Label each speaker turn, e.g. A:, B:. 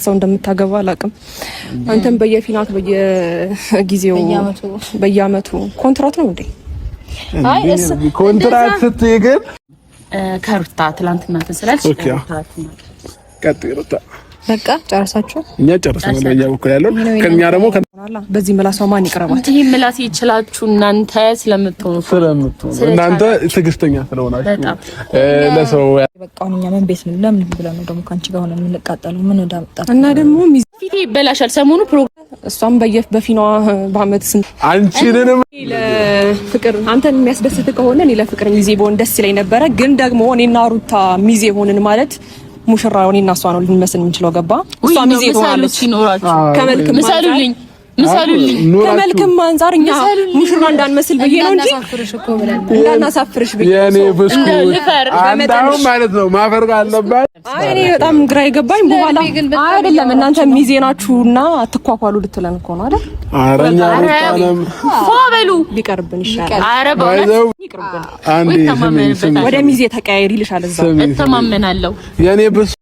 A: ሰው እንደምታገባ አላውቅም። አንተም በየፊናት በየጊዜው በየአመቱ ኮንትራት ነው እንዴ?
B: አይ ኮንትራት ስትይ ግን
C: ከሩታ ትላንትና ተሰላልሽ
B: ቀጥታ
A: በቃ ጨርሳችሁ
B: እኛ ጨርሰናል። በእኛ በኩል ያለው ከኛ ደግሞ
A: በዚህ ምላስ ማን ይቀርባል?
C: ይሄ ምላስ ይችላችሁ እናንተ ስለምትሆኑ
B: እናንተ ትዕግስተኛ ስለሆናችሁ ለሰው
A: በቃው እኛ ምን ቤት ነው ለምን ብለን ነው ደግሞ ካንቺ ጋር ሆነን የምንቃጠለው? ምን ወዳመጣ
C: እና ደግሞ ፊቴ ይበላሻል። ሰሞኑ ፕሮግራም
A: እሷም በፊኗ በአመት
B: አንቺንም
A: ለፍቅር አንተን የሚያስደስት ከሆነ እኔ ለፍቅር ሚዜ በሆን ደስ ይለኝ ነበረ። ግን ደግሞ እኔና ሩታ ሚዜ ሆንን ማለት ሙሽራው እኔና እሷ ነው ልንመስል የምንችለው። ገባ? እሷ ሚዜ ሆናለች። ከመልክ ምሳሉልኝ ከመልክም አንፃር እኛ ሙሽራ እንዳንመስል ብዬ ነው እንጂ እንዳናሳፍርሽ ብዬ
B: የኔ ብስኩት አንዳው ማለት ነው ማፈር ካለባት።
A: አይ እኔ በጣም ግራ ይገባኝ በኋላ አይደለም እናንተ ሚዜ ናችሁና አትኳኳሉ ልትለን እኮ ነው አይደል?
B: አረኛ ወጣለም
C: ሆበሉ
A: ቢቀርብን ይሻላል።
C: አረ በእውነት
B: ይቅርብን። አንዴ ወደ
A: ሚዜ ተቀያየር ይልሻል። እዛው
C: እተማመናለሁ
B: የኔ ብስ